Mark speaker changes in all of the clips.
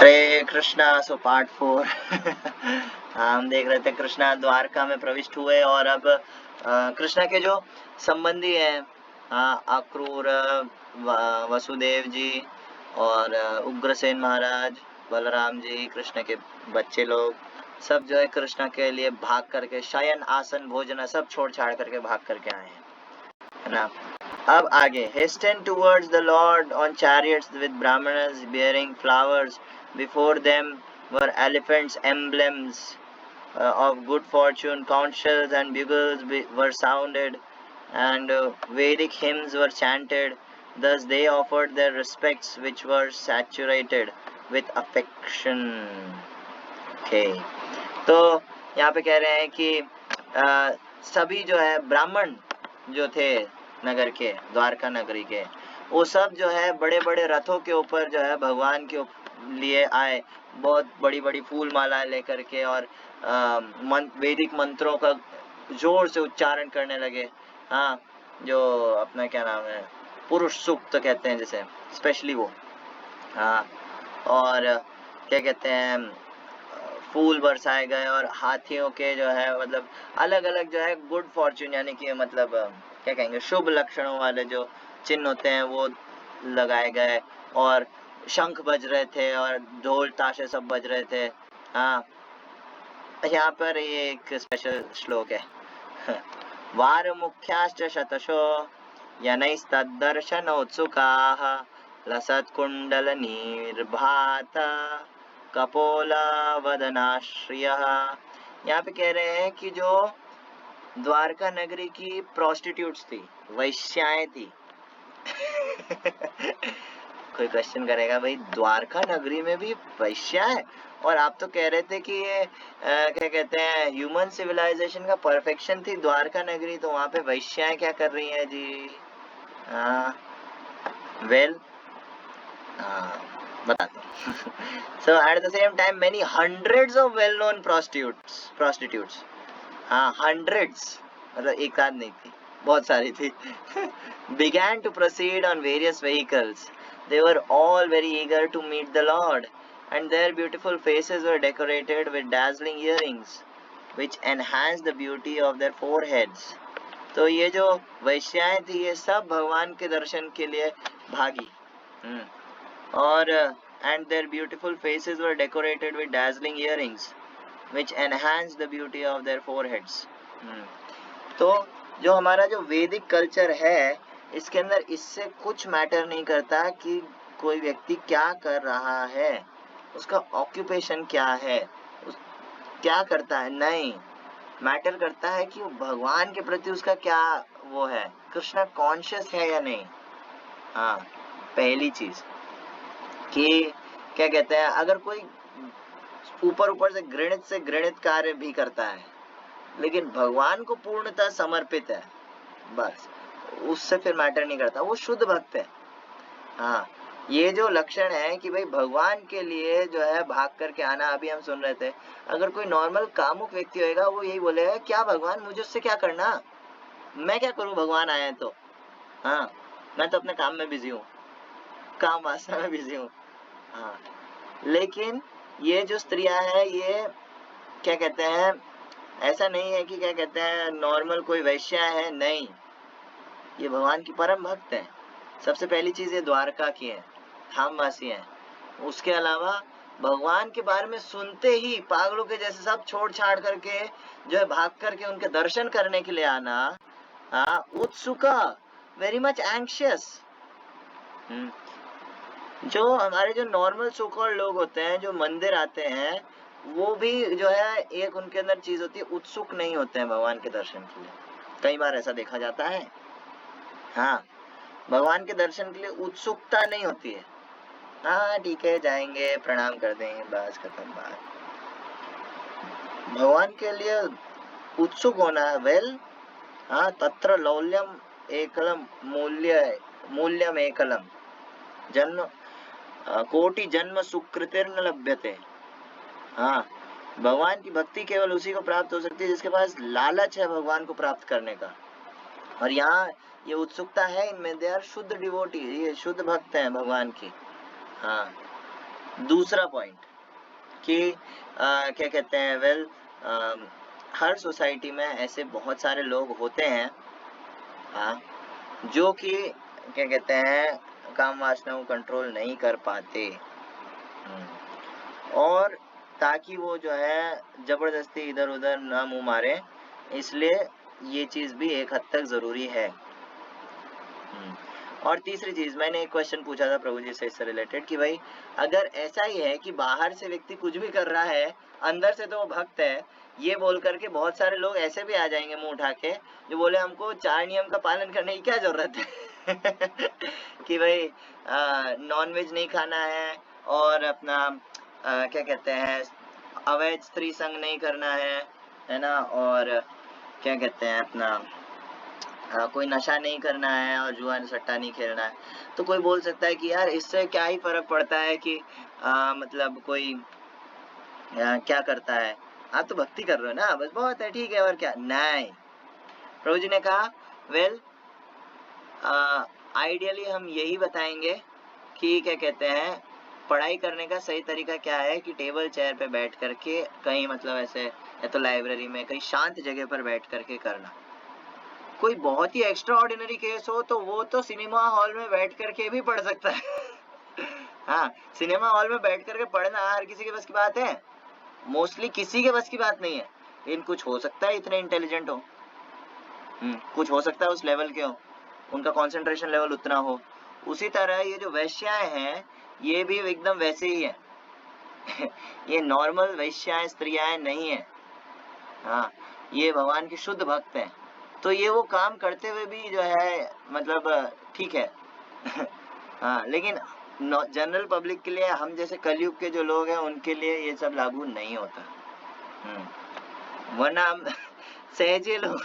Speaker 1: हरे Krishna. So part 4 हम देख रहे थे कृष्णा द्वारका में प्रविष्ट हुए और अब कृष्णा के जो संबंधी हैं अक्रूर, वसुदेव जी और उग्रसेन महाराज, बलराम जी, कृष्ण के बच्चे लोग सब जो है कृष्णा के लिए भाग करके शयन आसन भोजन सब छोड़ छाड़ करके भाग करके आए हैं, है ना। अब आगे, hasten towards the Lord on chariots with brahmanas bearing flowers. Before them were elephants, emblems of good fortune. Conch shells and bugles were sounded, and Vedic hymns were chanted. Thus they offered their respects, which were saturated with affection. Okay. तो यहाँ पे कह रहे हैं कि सभी जो है ब्राह्मण जो थे नगर के, द्वारका नगरी के, वो सब जो है बड़े बड़े रथों के ऊपर जो है भगवान के लिए आए, बहुत बड़ी बड़ी फूल माला लेकर के, और वैदिक मंत्रों का जोर से उच्चारण करने लगे। हाँ, जो अपना क्या नाम है, पुरुष सूक्त कहते हैं जैसे, स्पेशली वो। हाँ, और क्या कहते हैं, फूल बरसाए गए और हाथियों के जो है मतलब अलग अलग जो है गुड फॉर्चून, यानी कि मतलब क्या कहेंगे, शुभ लक्षणों वाले जो चिन्ह होते हैं वो लगाए गए, और शंख बज रहे थे और ढोल ताशे सब बज रहे थे। हाँ, यहाँ पर ये एक स्पेशल श्लोक है। वार मुख्याश्च शतशो यनैस्तद्दर्शनोत्सुकाः लसत्कुण्डल निर्भात कपोलावदनाश्रियः। यहाँ पे कह रहे हैं कि जो द्वारका नगरी की प्रोस्टिट्यूट्स थी, वैश्याएं थी। कोई क्वेश्चन करेगा, भाई द्वारका नगरी में भी वैश्या है, और आप तो कह रहे थे कि ये क्या कहते हैं, ह्यूमन सिविलाइजेशन का परफेक्शन थी द्वारका नगरी, तो वहाँ पे वैश्याएं क्या कर रही हैं जी? वेल, बताता हूँ। So at the same time many hundreds of well-known prostitutes, हाँ hundreds, मतलब एक आध नहीं थी, बहुत सारी थी, began to proceed on various vehicles. They were all very eager to meet the Lord, and their beautiful faces were decorated with dazzling earrings, which enhanced the beauty of their foreheads. तो ये जो वैश्याएं थी ये सब भगवान के दर्शन के लिए भागी, और and their beautiful faces were decorated with dazzling earrings which enhanced the beauty of their foreheads. तो जो हमारा जो वैदिक कल्चर है, इसके अंदर इससे कुछ मैटर नहीं करता कि कोई व्यक्ति क्या कर रहा है, उसका ऑक्यूपेशन क्या है, क्या करता है, नहीं, मैटर करता है कि भगवान के प्रति उसका क्या वो है, कृष्णा कॉन्शियस है या नहीं। हाँ, पहली चीज कि क्या कहते हैं, अगर कोई ऊपर से घृणित कार्य भी करता है लेकिन भगवान को पूर्णतः समर्पित है, बस उससे फिर मैटर नहीं करता, वो शुद्ध भक्त है। हाँ, ये जो लक्षण है कि भाई भगवान के लिए जो है भाग करके आना, अभी हम सुन रहे थे, अगर कोई नॉर्मल कामुक व्यक्ति होगा वो यही बोलेगा, क्या भगवान मुझे उससे क्या करना, मैं क्या करूं, भगवान आए तो, हाँ मैं तो अपने काम में बिजी हूँ, काम वासना में बिजी हूँ। हाँ, लेकिन ये जो स्त्रियां हैं ये क्या कहते हैं, ऐसा नहीं है कि क्या कहते हैं नॉर्मल कोई वैश्या है, नहीं, ये भगवान की परम भक्त है। सबसे पहली चीज ये द्वारका की है, धामवासी है। उसके अलावा भगवान के बारे में सुनते ही पागलों के जैसे सब छोड़ छाड़ करके जो है भाग करके उनके दर्शन करने के लिए आना, उत्सुका, वेरी मच एंग्शियस। जो हमारे जो नॉर्मल सो कॉल्ड लोग होते हैं जो मंदिर आते हैं, वो भी जो है एक उनके अंदर चीज होती है, उत्सुक नहीं होते हैं भगवान के दर्शन के लिए, कई बार ऐसा देखा जाता है। हाँ, भगवान के दर्शन के लिए उत्सुकता नहीं होती है, हाँ ठीक है जाएंगे प्रणाम कर देंगे बस खत्म बात। भगवान के लिए उत्सुक होना, वेल, हाँ, तत्र लौल्यम एकलम मूल्यम एकलम, जन्म कोटि जन्म सुकृतिर्न लभ्यते। हाँ, भगवान की भक्ति केवल उसी को प्राप्त हो सकती है जिसके पास लालच है भगवान को प्राप्त करने का, और यहाँ ये उत्सुकता है इनमें, दे आर शुद्ध डिवोटी, ये शुद्ध भक्त हैं भगवान की। हाँ, दूसरा पॉइंट कि क्या कहते हैं, वेल हर सोसाइटी में ऐसे बहुत सारे लोग होते हैं, हाँ, जो कि क्या कहते हैं, काम वासना को कंट्रोल नहीं कर पाते, और ताकि वो जो है जबरदस्ती इधर उधर ना मुंह मारे, इसलिए ये चीज भी एक हद तक जरूरी है। और तीसरी चीज, मैंने एक क्वेश्चन पूछा था प्रभु जी से इससे रिलेटेड कि भाई अगर ऐसा ही है कि बाहर से व्यक्ति कुछ भी कर रहा है, अंदर से तो वो भक्त है, ये बोल करके बहुत सारे लोग ऐसे भी आ जाएंगे मुंह उठा के, जो बोले हमको 4 नियम का पालन करने की क्या जरूरत है कि भाई नॉन वेज नहीं खाना है, और अपना क्या कहते हैं, अवैध स्त्री संग नहीं करना है ना, और क्या कहते हैं अपना कोई नशा नहीं करना है, और जुआ सट्टा नहीं खेलना है। तो कोई बोल सकता है कि यार इससे क्या ही फर्क पड़ता है कि मतलब कोई क्या करता है, आप तो भक्ति कर रहे हो ना, बस बहुत है, ठीक है, और क्या। नहीं, प्रभु जी ने कहा वेल आइडियली हम यही बताएंगे कि क्या कहते हैं, पढ़ाई करने का सही तरीका क्या है कि टेबल चेयर पे बैठ करके कहीं, मतलब ऐसे या तो लाइब्रेरी में कहीं शांत जगह पर बैठ करके करना। कोई बहुत ही एक्स्ट्रा ऑर्डिनरी केस हो तो वो तो सिनेमा हॉल में बैठ करके भी पढ़ सकता है हाँ, सिनेमा हॉल में बैठ करके पढ़ना हर किसी के बस की बात है, मोस्टली किसी के बस की बात नहीं है, लेकिन कुछ हो सकता है इतने इंटेलिजेंट हो, कुछ हो सकता है उस लेवल के हो, उनका कंसंट्रेशन लेवल उतना हो। उसी तरह ये जो वैश्याएं हैं, ये भी एकदम वैसे ही है ये नॉर्मल वैश्याएं स्त्रियां नहीं है, हाँ, ये भगवान की शुद्ध भक्त हैं। तो ये वो काम करते हुए भी जो है, मतलब ठीक है हाँ, लेकिन जनरल पब्लिक के लिए, हम जैसे कलयुग के जो लोग हैं, उनके लिए ये सब लागू नहीं होता। वरना हम सहजे लोग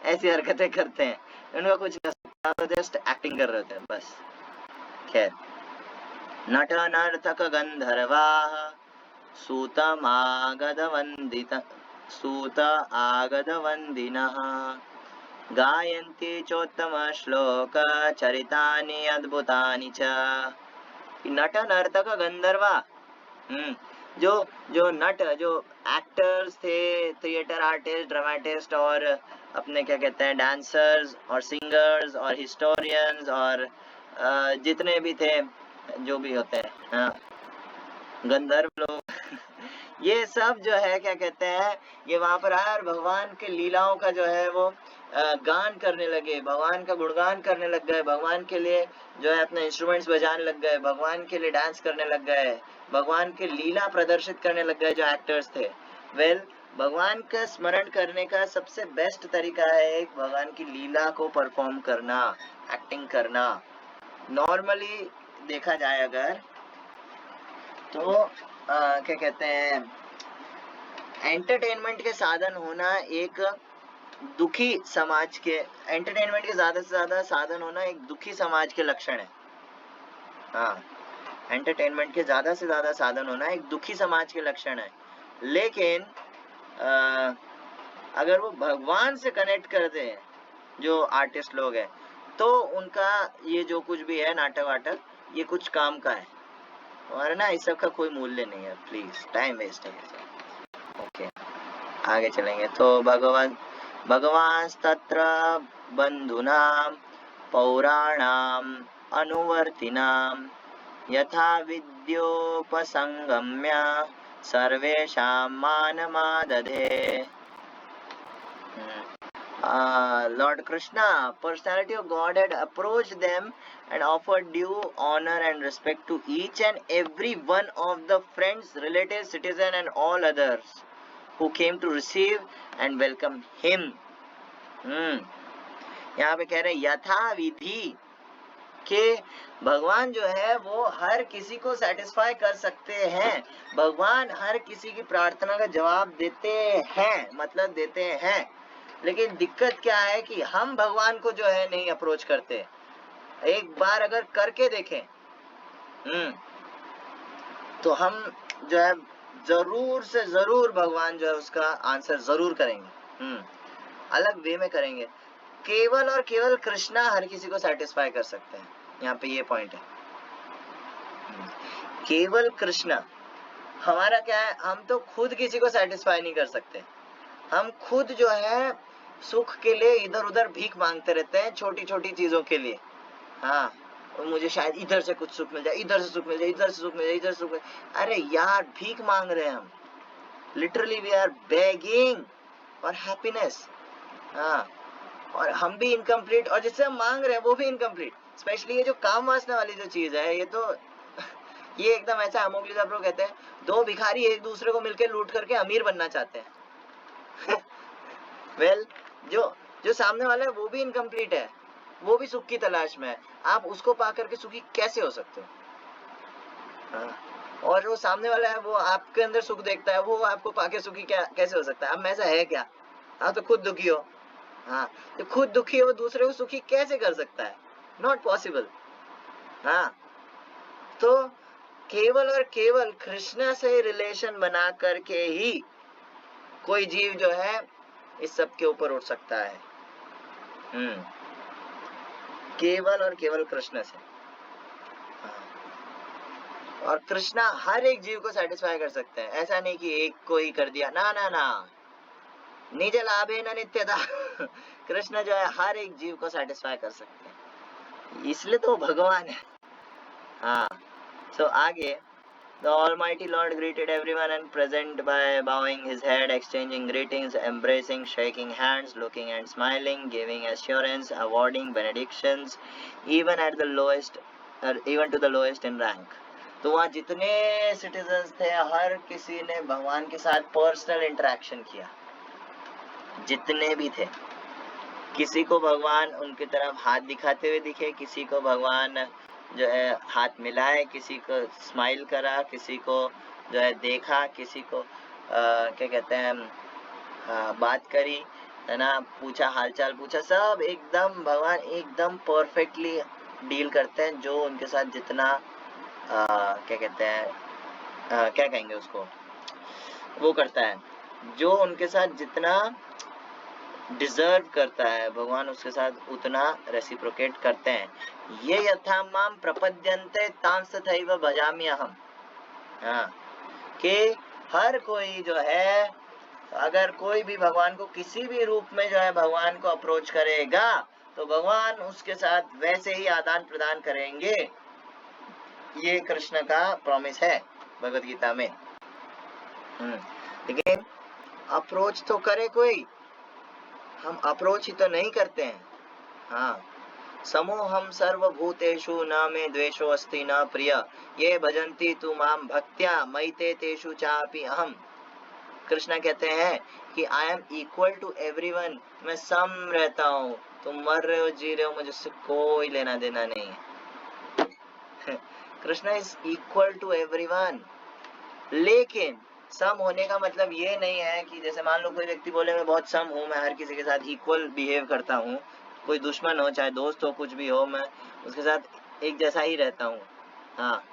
Speaker 1: ऐसी हरकतें करते हैं, उनका कुछ जस्ट एक्टिंग कर रहे होते हैं बस। खैर, नट नर्तक गंधर्वाः सूत आगध वंदिनः गायन्ति चोत्तम श्लोक चरितानि अद्भुतानि च। नट नर्तक गंधर्वा, जो जो नट, जो एक्टर्स थे, थिएटर आर्टिस्ट, ड्रामेटिस्ट, और अपने क्या कहते हैं डांसर्स और सिंगर्स और हिस्टोरियंस और जितने भी थे, जो भी होते हैं, हाँ, गंधर्व लोग ये सब जो है क्या कहते हैं, ये वहां पर आए और भगवान के लीलाओं का जो है वो गान करने लगे, भगवान का गुणगान करने लग गए, भगवान के लिए जो है अपने इंस्ट्रूमेंट्स बजाने लग गए, भगवान के लिए डांस करने लग गए, भगवान के लीला प्रदर्शित करने लग गए जो एक्टर्स थे। वेल, भगवान का स्मरण करने का सबसे बेस्ट तरीका है भगवान की लीला को परफॉर्म करना, एक्टिंग करना। नॉर्मली देखा जाए अगर तो क्या कहते हैं, एंटरटेनमेंट के साधन होना एक दुखी समाज के, एंटरटेनमेंट के ज्यादा से ज्यादा साधन होना एक दुखी समाज के लक्षण है। हाँ, एंटरटेनमेंट के ज्यादा से ज्यादा साधन होना एक दुखी समाज के लक्षण है। लेकिन अगर वो भगवान से कनेक्ट कर दे जो आर्टिस्ट लोग हैं, तो उनका ये जो कुछ भी है नाटक वाटक, ये कुछ काम का है, और ना इस सब का कोई मूल्य नहीं है। प्लीज, टाइम वेस्ट है। ओके, आगे चलेंगे। तो भगवान तत्र बंधुनाम पौराणाम अनुवर्तिनाम यथा विद्योपसंगम्य सर्वेषां मानमादधे। Lord Krishna, personality of God, had approached them and offered due honor and respect to each and every one of the friends, relatives, citizens and all others who came to receive and welcome him. यहाँ पे कह रहे हैं यथा विधि के भगवान जो है वो हर किसी को सेटिस्फाई कर सकते हैं, भगवान हर किसी की प्रार्थना का जवाब देते हैं, मतलब देते हैं। लेकिन दिक्कत क्या है कि हम भगवान को जो है नहीं अप्रोच करते। एक बार अगर करके देखें तो हम जो है जरूर से जरूर भगवान जो है उसका आंसर जरूर करेंगे, अलग वे में करेंगे। केवल और केवल कृष्णा हर किसी को सेटिस्फाई कर सकते हैं, यहाँ पे ये पॉइंट है। केवल कृष्ण। हमारा क्या है, हम तो खुद किसी को सेटिस्फाई नहीं कर सकते। हम खुद जो है सुख के लिए इधर उधर भीख मांगते रहते हैं, छोटी छोटी चीजों के लिए। हाँ, और मुझे शायद इधर से कुछ सुख मिल जाए, इधर से सुख मिल जाए, इधर से सुख मिल जाए, इधर से सुख मिल जाए। अरे यार, भीख मांग रहे हैं हम। Literally we are begging for happiness. हाँ, और हम भी इनकम्प्लीट, और जिससे हम मांग रहे हैं वो भी इनकम्प्लीट। स्पेशली ये जो काम वासना वाली जो चीज है, ये तो ये एकदम ऐसा, अमोघलिदा प्रो कहते हैं, दो भिखारी एक दूसरे को मिलकर लूट करके अमीर बनना चाहते हैं। वेल, जो जो सामने वाला है वो भी इनकम्प्लीट है, वो भी सुख की तलाश में है। आप उसको पा करके सुखी कैसे हो सकते हो? हाँ, और वो सामने वाला है वो आपके अंदर सुख देखता है, वो आपको पाके सुखी क्या कैसे हो सकता है? अब ऐसा है क्या? आप तो खुद दुखी हो। हाँ, तो खुद दुखी हो, दूसरे को सुखी कैसे कर सकता है? Not possible. हाँ, तो केवल और केवल कृष्ण से रिलेशन बना करके ही कोई जीव जो है इस सब के ऊपर उठ सकता है। केवल और केवल कृष्ण से। और कृष्णा हर एक जीव को सेटिस्फाई कर सकते हैं, ऐसा नहीं कि एक को ही कर दिया, ना ना ना, निज लाभे न नित्यता। कृष्ण जो है हर एक जीव को सेटिस्फाई कर सकते हैं, इसलिए तो भगवान है। हाँ, so आगे, the Almighty Lord greeted everyone and present by bowing his head, exchanging greetings, embracing, shaking hands, looking and smiling, giving assurance, awarding benedictions, even at the lowest, even to the lowest in rank. तो वहाँ जितने citizens थे, हर किसी ने भगवान के साथ personal interaction किया, जितने भी थे। किसी को भगवान उनकी तरफ हाथ दिखाते हुए दिखे, किसी को भगवान जो है हाथ मिलाए, किसी को स्माइल करा, किसी को जो है देखा, किसी को क्या कहते हैं, बात करी, है ना, पूछा, हालचाल पूछा, सब एकदम भगवान एकदम परफेक्टली डील करते हैं। जो उनके साथ जितना क्या कहते हैं, क्या कहेंगे उसको, वो करता है, जो उनके साथ जितना डिजर्व करता है भगवान उसके साथ उतना रेसिप्रोकेट करते हैं। ये यथा माम प्रपद्यन्ते तांस तथैव भजामि अहम्। हाँ, कि हर कोई जो है, अगर कोई भी भगवान को किसी भी रूप में जो है भगवान को अप्रोच करेगा, तो भगवान उसके साथ वैसे ही आदान प्रदान करेंगे। ये कृष्ण का प्रॉमिस है भगवत गीता में। लेकिन अप्रोच तो करे कोई, हम अप्रोच ही तो नहीं करते हैं। हाँ, समोहम सर्वभूतेषु न मे द्वेषो अस्ति न प्रिय, ये भजन्ति तु माम भक्त्या मयि ते तेषु चापि अहम। कृष्ण कहते हैं कि I am equal to everyone, मैं सम रहता हूँ। तुम मर रहे हो, जी रहे हो, मुझे उससे कोई लेना देना नहीं है। Krishna is equal to everyone. लेकिन सम होने का मतलब ये नहीं है कि जैसे मान लो कोई व्यक्ति बोले मैं बहुत सम हूँ, मैं हर किसी के साथ इक्वल बिहेव करता हूँ, कोई दुश्मन हो चाहे दोस्त हो कुछ भी हो, मैं उसके साथ एक जैसा ही रहता हूँ। हाँ,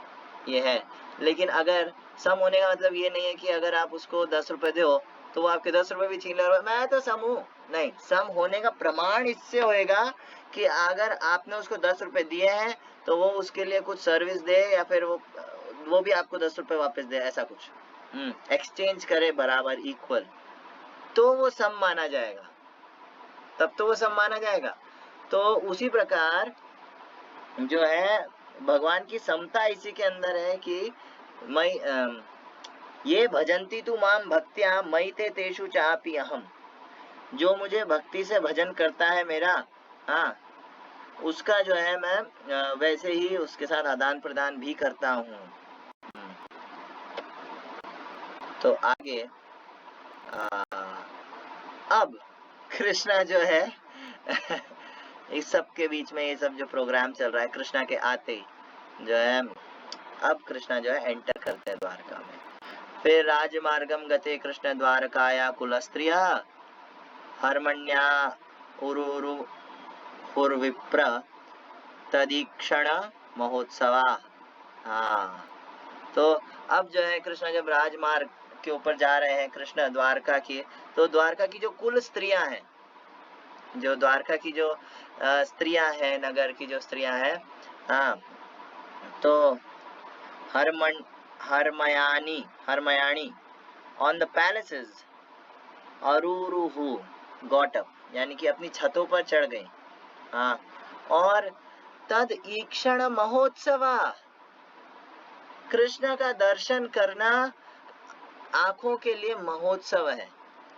Speaker 1: ये है। लेकिन अगर सम होने का मतलब ये नहीं है कि अगर आप उसको 10 रुपए दो तो वो आपके 10 रुपए भी छीन ले, मैं तो सम हूँ। नहीं, सम होने का प्रमाण इससे होएगा कि अगर आपने उसको 10 रुपए दिए हैं तो वो उसके लिए कुछ सर्विस दे, या फिर वो भी आपको 10 रुपए वापस दे, ऐसा कुछ एक्सचेंज करे बराबर, इक्वल, तो वो सम माना जाएगा, तब तो वो सम माना जाएगा। तो उसी प्रकार जो है भगवान की समता इसी के अंदर है कि मैं ये भजन्ति तु माम भक्त्या मयि ते तेषु चापि अहम्। जो मुझे भक्ति से भजन करता है मेरा, हाँ, उसका जो है मैं वैसे ही उसके साथ आदान प्रदान भी करता हूँ। तो आगे अब कृष्णा जो है इस सब के बीच में ये सब जो प्रोग्राम चल रहा है, कृष्णा के आते ही जो है अब कृष्णा जो है एंटर करते हैं द्वारका में। फिर राजमार्गम गते कृष्ण द्वारकाया कुलस्त्रिया हरमण्या उरुरु हुर्विप्र तदीक्षण महोत्सवा। हाँ, तो अब जो है कृष्ण जब राजमार्ग के ऊपर जा रहे हैं कृष्ण द्वारका की, तो द्वारका की जो कुल स्त्रियां हैं, जो द्वारका की जो स्त्रियां हैं, नगर की जो स्त्रियां हैं, हाँ, तो हरमयानी ऑन द पैलेसेस अरूरुहु गॉट अप, यानी कि अपनी छतों पर चढ़ गई। हाँ, और तद ईक्षण महोत्सवा, कृष्ण का दर्शन करना आंखों के लिए महोत्सव है।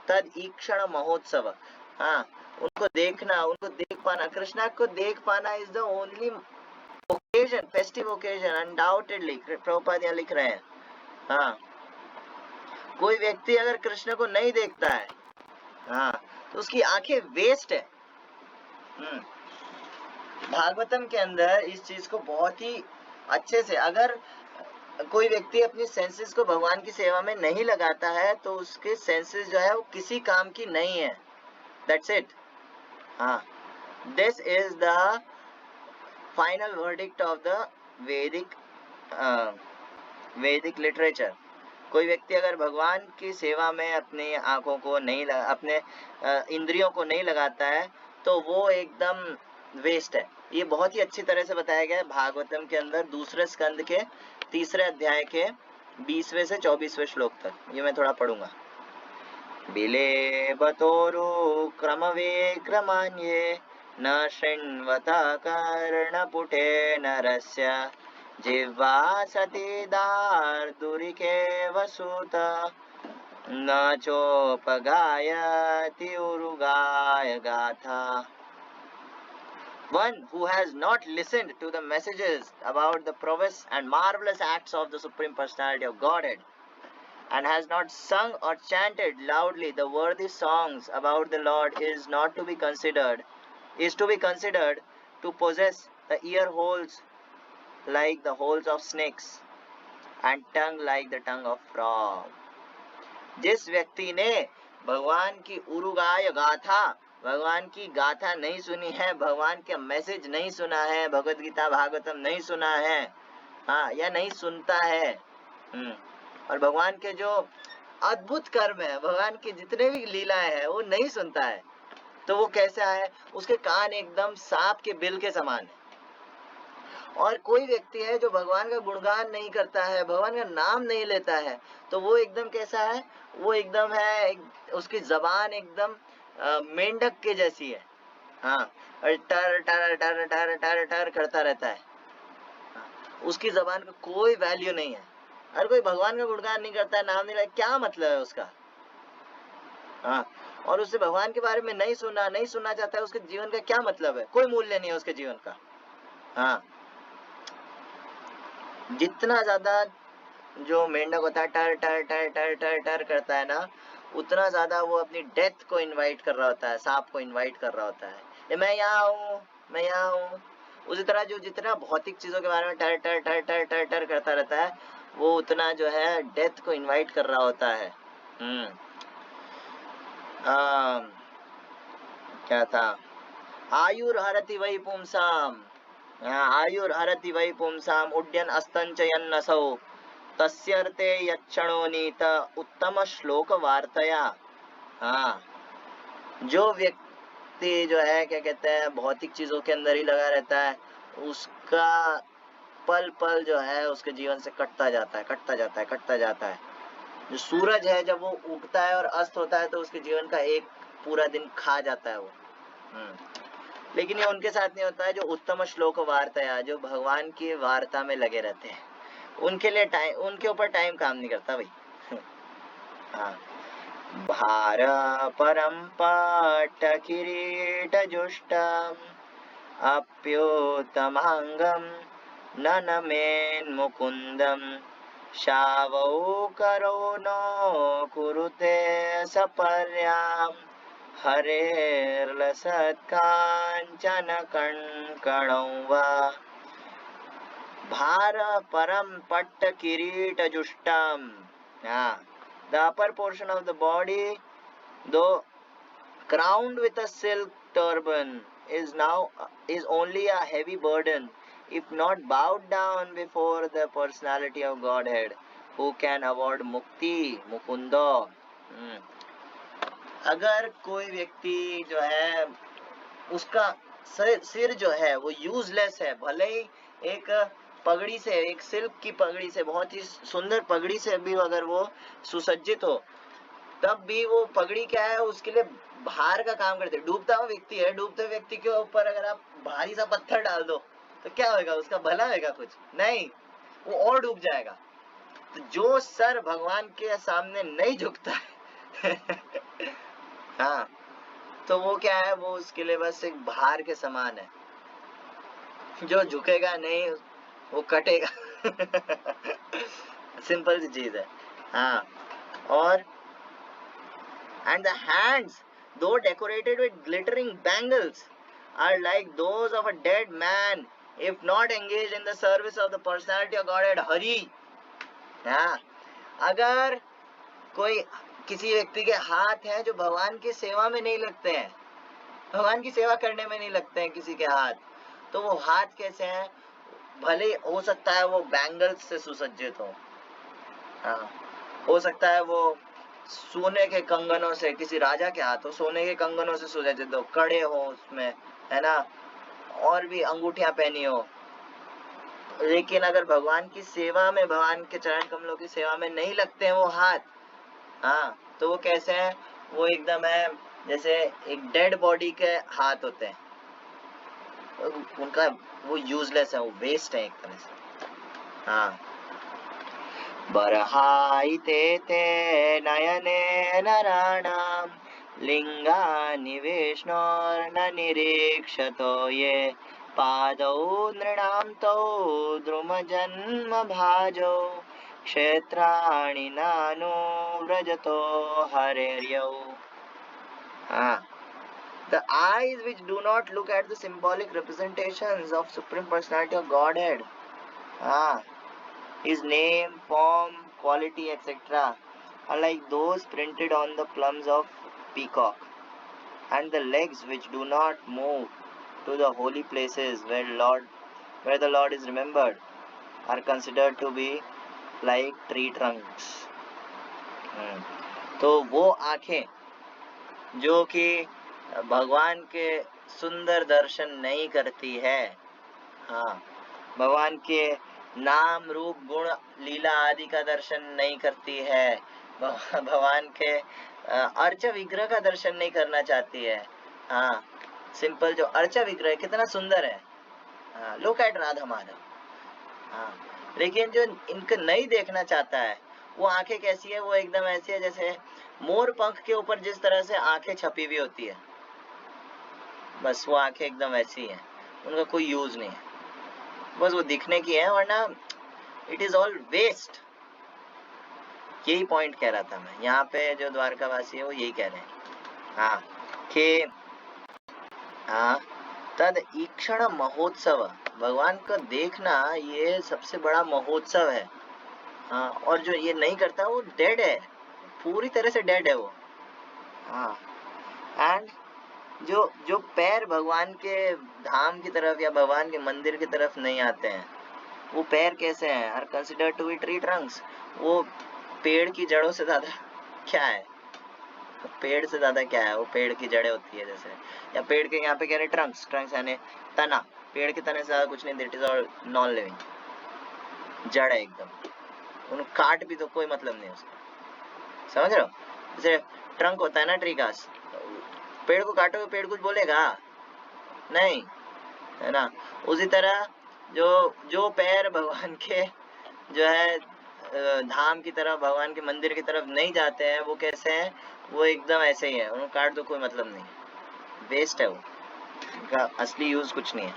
Speaker 1: तद ईक्षण महोत्सव, हाँ, उनको देखना, उनको देख पाना, कृष्णा को देख पाना is the only occasion, festive occasion, undoubtedly Prabhupada यहाँ लिख रहे हैं। हाँ, कोई व्यक्ति अगर कृष्ण को नहीं देखता है, हाँ, तो उसकी आंखें वेस्ट है। भागवतम के अंदर इस चीज को बहुत ही अच्छे से, अगर कोई व्यक्ति अपनी सेंसेस को भगवान की सेवा में नहीं लगाता है तो उसके सेंसेस जो है वो किसी काम की नहीं है। That's it. हाँ, this is the final verdict of the Vedic literature. कोई व्यक्ति अगर भगवान की सेवा में अपनी आंखों को नहीं अपने इंद्रियों को नहीं लगाता है तो वो एकदम वेस्ट है। ये बहुत ही अच्छी तरह से बताया गया है भागवतम के अंदर दूसरे स्कंद के 3 अध्याय के 20वें से 24वें श्लोक तक। ये मैं थोड़ा पढ़ूंगा। बिले बतोरु क्रमवे क्रमान्ये न शृण्वता कर्णपुटे नरस्य जिह्वा सती दार्दुरिके वसुत न चोपगायति उरुगाय गाथा। One who has not listened to the messages about the prowess and marvelous acts of the Supreme Personality of Godhead and has not sung or chanted loudly the worthy songs about the Lord is to be considered to possess the ear holes like the holes of snakes and tongue like the tongue of frog. जिस व्यक्ति ने भगवान की उरुगाय गाथा, भगवान की गाथा नहीं सुनी है, भगवान का मैसेज नहीं सुना है, भगवत गीता भागवतम नहीं सुना है, हाँ, या नहीं सुनता है, और भगवान के जो अद्भुत कर्म है, भगवान की जितने भी लीलाएं हैं वो नहीं सुनता है, तो वो कैसा है? उसके कान एकदम सांप के बिल के समान है। और कोई व्यक्ति है जो भगवान का गुणगान नहीं करता है, भगवान का नाम नहीं लेता है, तो वो एकदम कैसा है? वो एकदम है, उसकी जबान एकदम मेंढक के जैसी है, हाँ, और टर टर टर टर टर टर करता रहता है, उसकी जबान का कोई वैल्यू नहीं है। अगर कोई भगवान का गुणगान नहीं करता है, नाम नहीं लेता, क्या मतलब है उसका? हाँ, और उससे भगवान के बारे में नहीं सुनना चाहता है, उसके जीवन का क्या मतलब है? कोई मूल्य नहीं है उसके जीवन का। हाँ, जितना ज्यादा जो मेंढक होता है टर टर टर टर टर टर करता है ना, उतना ज्यादा वो अपनी डेथ को इनवाइट कर रहा होता है, सांप को इनवाइट कर रहा होता है, मैं यहाँ हूँ, मैं यहाँ हूँ। उसी तरह जो जितना भौतिक चीजों के बारे में टर टर टर टर टर टर करता रहता है, वो उतना जो है डेथ को इनवाइट कर रहा होता है। क्या था? आयुर्हरति वै पुंसाम, आयुर्हरति वै पुंसाम उड्यन अस्तंचयन्नसौ तस्यर्थे यक्षणो नीत उत्तम श्लोक वार्तया। हाँ, जो व्यक्ति जो है क्या कहते हैं भौतिक चीजों के अंदर ही लगा रहता है, उसका पल पल जो है उसके जीवन से कटता जाता है। जो सूरज है जब वो उगता है और अस्त होता है तो उसके जीवन का एक पूरा दिन खा जाता है वो। लेकिन ये उनके साथ नहीं होता है जो उत्तम श्लोक वार्ता, जो भगवान की वार्ता में लगे रहते हैं, उनके लिए टाइम, उनके ऊपर टाइम काम नहीं करता भाई। हाँ, भार परम पाट किरीट जुष्टम अप्योतमांगम ननमेन मुकुंदम शावौ करो नो कुरुते सपर्याम हरेर्लसत्कांचन कणकणौ वा भार परम पट्ट किरीट जुष्टम। The upper portion of the body, though crowned with a silk turban, is only a heavy burden if not bowed down before the personality of Godhead, who can award mukti, मुकुंदो। अगर कोई व्यक्ति जो है उसका सिर जो है वो यूजलेस है, भले ही एक पगड़ी से, एक सिल्क की पगड़ी से, बहुत ही सुंदर पगड़ी से भी अगर वो सुसज्जित हो, तब भी वो पगड़ी क्या है, उसके लिए भार का काम करते। डूबता हुआ व्यक्ति है, डूबते व्यक्ति के ऊपर अगर आप भारी सा पत्थर डाल दो तो क्या होगा, उसका भला होगा? कुछ नहीं, वो और डूब जाएगा। तो जो सर भगवान के सामने नहीं झुकता है हाँ, तो वो क्या है, वो उसके लिए बस एक भार के समान है। जो झुकेगा नहीं वो कटेगा सिंपल सी चीज है। हाँ, और and the hands, though decorated with glittering bangles, are like those of a dead man if not engaged in the service of the personality of Godhead Hari. हाँ, अगर कोई किसी व्यक्ति के हाथ हैं जो भगवान की सेवा में नहीं लगते हैं, भगवान की सेवा करने में नहीं लगते हैं किसी के हाथ, तो वो हाथ कैसे हैं? भले हो सकता है वो बैंगल्स से सुसज्जित हो, हाँ, हो सकता है वो सोने के कंगनों से, किसी राजा के हाथों सोने के कंगनों से सुसज्जित हो, कड़े हो उसमें, है ना, और भी अंगूठियां पहनी हो, लेकिन अगर भगवान की सेवा में, भगवान के चरण कमलों की सेवा में नहीं लगते हैं वो हाथ, हाँ, तो वो कैसे हैं? वो एकदम है जैसे एक डेड बॉडी के हाथ होते हैं, उनका वो यूजलेस है, वो वेस्ट है एक तरह से। हाँ, बरहाइते ते नयने नराणां लिंगानि विष्णोर्न निरीक्षतो ये पादौ नृणां तौ द्रुमजन्म भाजौ क्षेत्राणि नानु व्रजतो हरेर्यौ। The eyes which do not look at the symbolic representations of Supreme Personality of Godhead, His name, form, quality, etc., are like those printed on the plumes of peacock, and the legs which do not move to the holy places where the Lord is remembered, are considered to be like tree trunks. तो वो आंखें जो कि भगवान के सुंदर दर्शन नहीं करती है, हाँ, भगवान के नाम रूप गुण लीला आदि का दर्शन नहीं करती है, भगवान के अर्च विग्रह का दर्शन नहीं करना चाहती है, हाँ, सिंपल जो अर्च विग्रह कितना सुंदर है, हाँ, लुक एट राधा माधव, हाँ, लेकिन जो इनको नहीं देखना चाहता है वो आंखें कैसी है? वो एकदम ऐसी है जैसे मोर पंख के ऊपर जिस तरह से आंखें छपी हुई होती है, बस वो आंखें एकदम ऐसी हैं, उनका कोई यूज नहीं है, बस वो दिखने की है, वरना इट इज ऑल वेस्ट। यही पॉइंट कह रहा था मैं, यहाँ पे जो द्वारकावासी है वो यही कह रहे हैं, हाँ, कि हाँ, तद ईक्षण महोत्सव, भगवान को देखना ये सबसे बड़ा महोत्सव है, हाँ, और जो ये नहीं करता वो डेड है, पूरी तरह से डेड है वो, हाँ, एंड जो जो पैर भगवान के धाम की तरफ या भगवान के मंदिर की तरफ नहीं आते हैं, वो पैर कैसे हैं? Are consider to be tree trunks, वो पेड़ की जड़ों से ज्यादा क्या है? पेड़ से ज्यादा क्या है? वो पेड़ की जड़ें होती है जैसे, या पेड़ के यहाँ पे कह रहे ट्रंक्स, ट्रंक्स यानी तना, पेड़ के तने से ज्यादा कुछ नहीं, that is all non living, जड़ है एकदम, उनको काट भी तो कोई मतलब नहीं उसका, समझ रहे हो? जैसे ट्रंक होता है ना ट्री का, पेड़ को काटोगे पेड़ कुछ बोलेगा नहीं, है ना? उसी तरह जो जो पैर भगवान के जो है धाम की तरफ, भगवान के मंदिर की तरफ नहीं जाते हैं, वो कैसे हैं? वो एकदम ऐसे ही है, उनको काट दो कोई मतलब नहीं, वेस्ट है वो, उनका असली यूज कुछ नहीं है।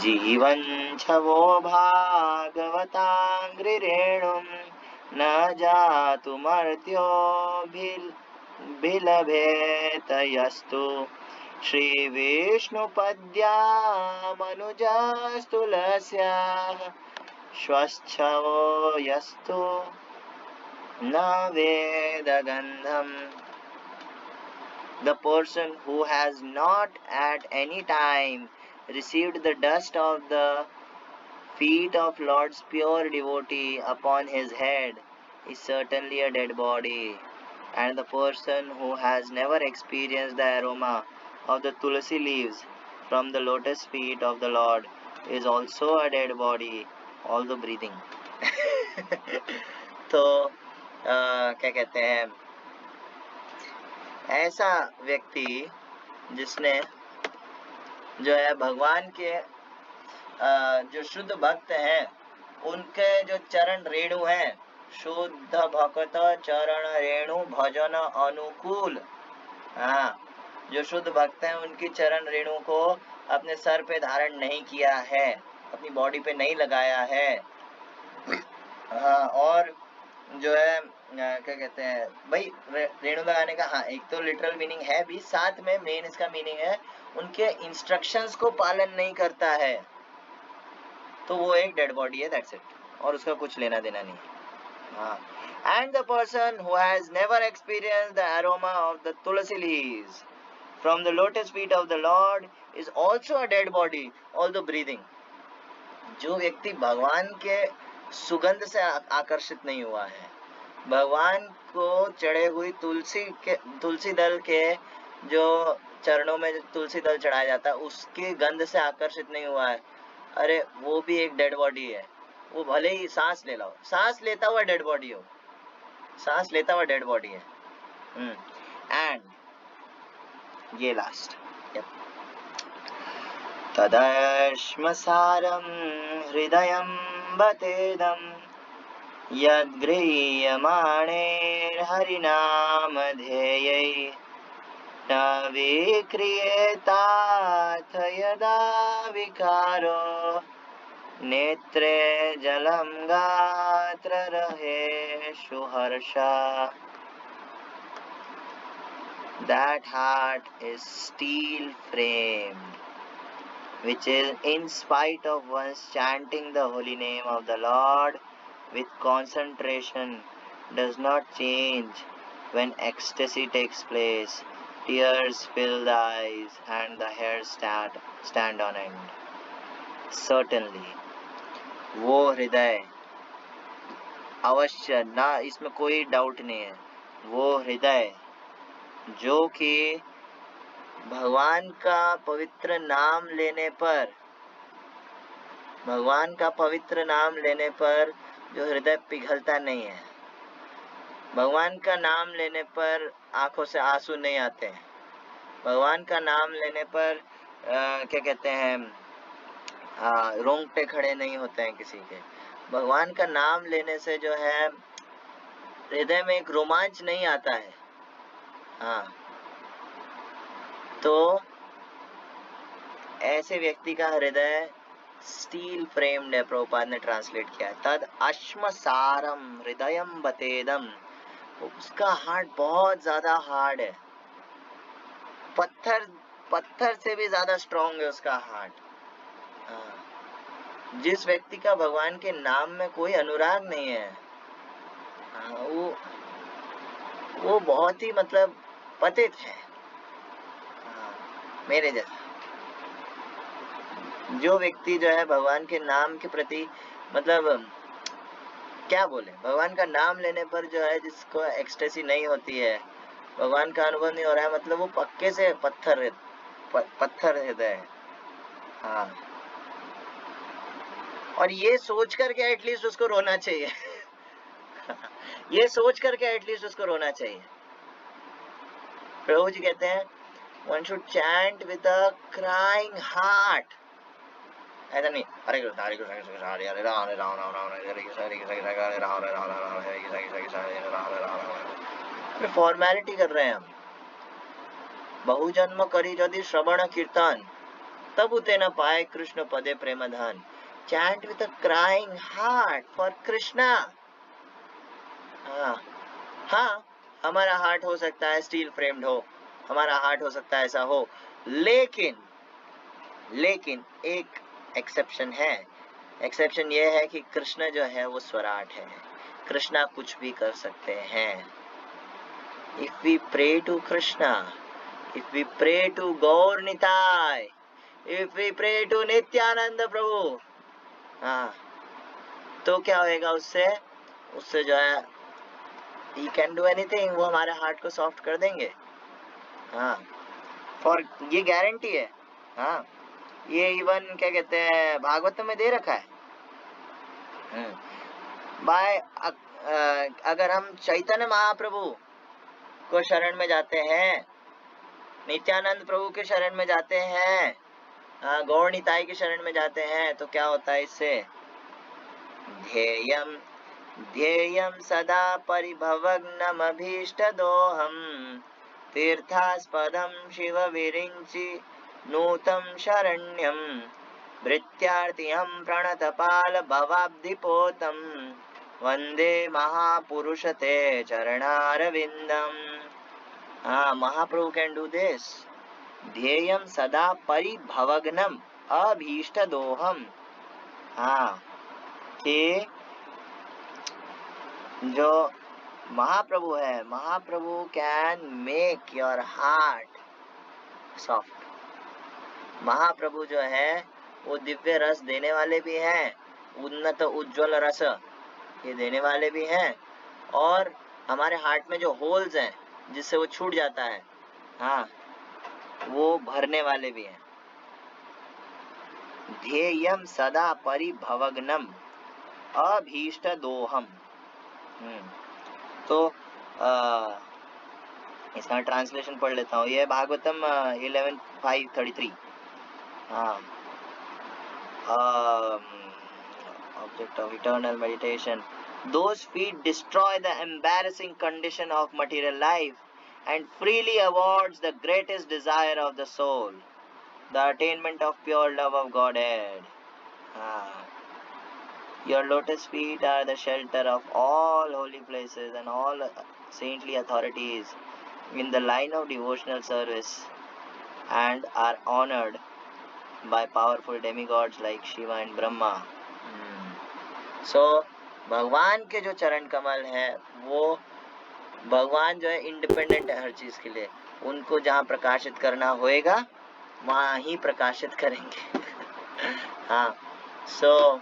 Speaker 1: जीवन छवो भागवतांग्रिरेणुं न जातु मर्त्यो भिलभेतयस्तु श्रीविष्णुपद्यामनुजस्तुलस्याः श्वच्छवो यस्तु न वेदगन्धम्। The person who has not at any time received the dust of the feet of Lord's pure devotee upon his head is certainly a dead body, and the person who has never experienced the aroma of the tulsi leaves from the lotus feet of the Lord is also a dead body, although breathing. तो क्या कहते हैं, ऐसा व्यक्ति जिसने जो है भगवान के जो शुद्ध भक्त हैं उनके जो चरण रेणु हैं, शुद्ध भक्त चरण रेणु भजन अनुकूल, हाँ, जो शुद्ध भक्त हैं उनकी चरण रेणु को अपने सर पे धारण नहीं किया है, अपनी बॉडी पे नहीं लगाया है, हाँ, और जो है क्या कहते हैं भाई, रेणु लगाने का, हाँ, एक तो लिटरल मीनिंग है भी, साथ में मेन इसका मीनिंग है उनके इंस्ट्रक्शंस को पालन नहीं करता है, तो वो एक डेड बॉडी है, दैट्स इट, और उसका कुछ लेना देना नहीं है, हाँ. And the person who has never experienced the aroma of the tulsi leaves from the lotus feet of the Lord is also a dead body, although breathing. जो व्यक्ति भगवान के सुगंध से आकर्षित नहीं हुआ है, भगवान को चढ़े हुई तुलसी दल के जो चरणों में तुलसी दल चढ़ाया जाता है उसकी गंध से आकर्षित नहीं हुआ है, अरे वो भी एक डेड बॉडी है, वो भले ही सांस ले लो, सांस लेता हुआ डेड बॉडी हो, सांस लेता हुआ डेड बॉडी है. एंड ये लास्ट, तदश्मसारं हृदयं बतेदं यद्गृह्यमाणैर्हरिनामधेयै न विक्रियेताथ यदा विकारो नेत्रे जलं गात्र रहेषु Harsha. That heart is steel framed, which is in spite of one's chanting the holy name of the Lord with concentration does not change when ecstasy takes place. Tears fill the eyes and the hairs stand on end. Certainly, वो हृदय अवश्य ना, इसमें कोई doubt नहीं है, वो हृदय जो कि भगवान का पवित्र नाम लेने पर, भगवान का पवित्र नाम लेने पर जो हृदय पिघलता नहीं है, भगवान का नाम लेने पर आंखों से आंसू नहीं आते हैं, भगवान का नाम लेने पर क्या कहते हैं, रोंगटे खड़े नहीं होते हैं किसी के, भगवान का नाम लेने से जो है हृदय में एक रोमांच नहीं आता है, हाँ, तो ऐसे व्यक्ति का हृदय स्टील फ्रेम्ड है, प्रभुपाद ने ट्रांसलेट किया है. तद अश्मसारम हृदयम बतेदम, उसका हार्ट बहुत ज्यादा हार्ड है, पत्थर से भी ज्यादा स्ट्रॉन्ग है उसका हार्ट. जिस व्यक्ति का भगवान के नाम में कोई अनुराग नहीं है, वो बहुत ही मतलब पतित है, मेरे जैसा. जो व्यक्ति जो है भगवान के नाम के प्रति मतलब क्या बोले, भगवान का नाम लेने पर जो है जिसको एक्सटेसी नहीं होती है, भगवान का अनुभव नहीं हो रहा है, मतलब वो पक्के से पत्थर हृदय है, हाँ. और ये सोच करके एटलीस्ट उसको रोना चाहिए. ये सोच करके एटलीस्ट उसको रोना चाहिए. प्रभु जी कहते हैं one should chant with a crying heart. ऐसा नहीं हरे कृष्ण हरे कृष्ण हरे हरे राम राम राम राम हरे कृष्ण हरे कृष्ण हरे राम राम राम हरे कृष्ण हरे राम राम. फॉर्मेलिटी कर रहे हैं हम. बहुजन्म करी यदि श्रवण कीर्तन तब उते न पाए कृष्ण पदे प्रेम धन. Chant with a crying heart for Krishna. हाँ, हमारा हार्ट हो सकता है स्टील फ्रेम्ड हो, हमारा हार्ट हो सकता है ऐसा हो, लेकिन एक एक्सेप्शन है. एक्सेप्शन ये है कि कृष्ण जो है वो स्वराट है, कृष्णा कुछ भी कर सकते हैं. If we pray to Krishna, if we pray to Gaur Nitai, if we pray to Nityanand प्रभु, हाँ, तो क्या होएगा उससे जो है he can do anything, वो हमारे हार्ट को सॉफ्ट कर देंगे, हाँ, और ये गारंटी है, हाँ. ये इवन क्या कहते हैं भागवत में दे रखा है। बाय अगर हम चैतन्य महाप्रभु को शरण में जाते हैं, नित्यानंद प्रभु के शरण में जाते हैं, गौर निताई के शरण में जाते हैं, तो क्या होता है इससे? ध्येयम ध्येयम सदा परिभवग्नमभीष्टदोहम तीर्थास्पदम शिव विरिञ्चि नूतं शरण्यम भृत्यार्तिहं प्रणतपाल भवाब्धिपोतं वंदे महापुरुष ते चरणारविंदम। Mahaprabhu can do this. ध्येयम सदा परिभवग्नम अभीष्टदोहम। कि जो महाप्रभु है, Mahaprabhu can make your heart soft. Mahaprabhu जो है वो दिव्य रस देने वाले भी हैं, उन्नत उज्जवल रस ये देने वाले भी हैं, और हमारे हार्ट में जो होल्स हैं जिससे वो छूट जाता है, वो भरने वाले भी हैं। ध्येयम सदा परिभवग्नम अभीष्ट दोहम। तो इसका ट्रांसलेशन पढ़ लेता हूँ। ये Bhagavatam 11:5-33। Object of eternal meditation. Those feet destroy the embarrassing condition of material life and freely awards the greatest desire of the soul, the attainment of pure love of Godhead. Your lotus feet are the shelter of all holy places and all saintly authorities in the line of devotional service, and are honored by powerful demigods like Shiva and Brahma. So भगवान के जो चरण कमल है, वो भगवान जो है independent है हर चीज के लिए। उनको जहाँ प्रकाशित करना होएगा वहाँ ही प्रकाशित करेंगे। सो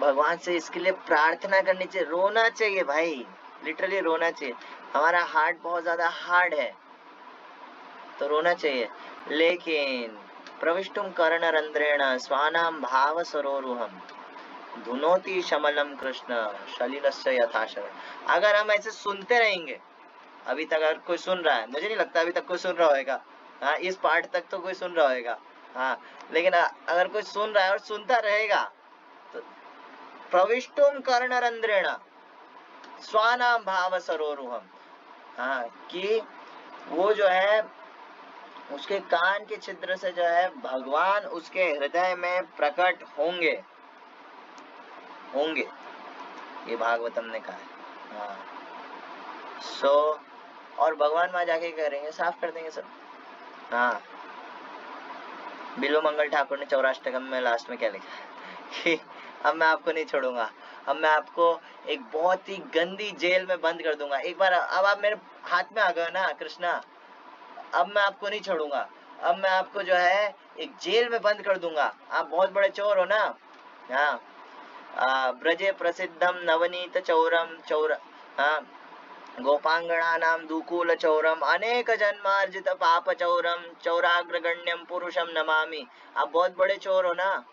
Speaker 1: भगवान से इसके लिए प्रार्थना करनी चाहिए, रोना चाहिए भाई, लिटरली रोना चाहिए। हमारा हार्ट बहुत ज्यादा हार्ड है तो रोना चाहिए, लेकिन प्रविष्टुम कर्णरंध्रेण स्वानाम भाव सरोरुहम धुनोति शमलम कृष्ण शलिलस्य यथाशर। अगर हम ऐसे सुनते रहेंगे, अभी तक अगर कोई सुन रहा है, मुझे नहीं लगता अभी तक कोई सुन रहा होगा, इस पार्ट तक तो कोई सुन रहा होगा, लेकिन अगर कोई सुन रहा है और सुनता रहेगा तो प्रविष्टुम कर्णरंध्रेण स्वानाम भाव सरोरुहम, कि वो जो है उसके कान के छिद्र से जो है भगवान उसके हृदय में प्रकट होंगे, ये भागवतम ने कहा है। सो और भगवान वहां जाके करेंगे, साफ कर देंगे सब। बिल्व मंगल ठाकुर ने चौराष्टकम में लास्ट में क्या लिखा है कि अब मैं आपको नहीं छोड़ूंगा, अब मैं आपको एक बहुत ही गंदी जेल में बंद कर दूंगा। एक बार अब आप मेरे हाथ में आ गए ना कृष्णा, अब मैं आपको नहीं छोड़ूंगा, अब मैं आपको जो है एक जेल में बंद कर दूंगा। आप बहुत बड़े चोर हो ना। ब्रजे प्रसिद्धम नवनीत चौरम चौर गोपांगणानां दुकूल चौरम अनेक जन्मार्जित पाप चौरम चौराग्रगण्यम पुरुषम नमामि। आप बहुत बड़े चोर हो ना,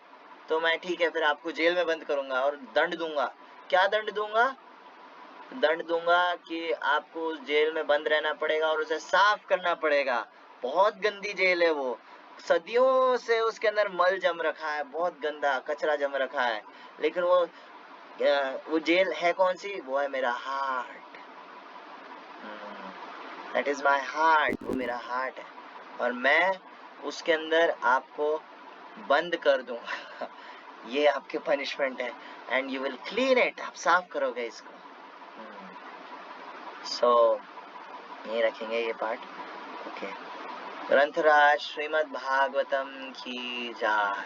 Speaker 1: तो मैं ठीक है फिर आपको जेल में बंद करूंगा और दंड दूंगा। क्या दंड दूंगा? दंड दूंगा कि आपको उस जेल में बंद रहना पड़ेगा और उसे साफ करना पड़ेगा। बहुत गंदी जेल है वो, सदियों से उसके अंदर मल जम रखा है, बहुत गंदा कचरा जम रखा है, लेकिन वो जेल है कौन सी? वो है मेरा heart. That is my heart, वो मेरा हार्ट है, और मैं उसके अंदर आपको बंद कर दूंगा। ये आपके पनिशमेंट है, and you will clean it, आप साफ करोगे इसको। सो ये रखेंगे ये पार्ट। ओके, ग्रंथराज श्रीमद् भागवतम की जाय,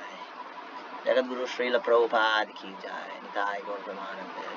Speaker 1: जगत गुरु श्रील प्रभुपाद की जाय, निताय गौर प्रेमानंद।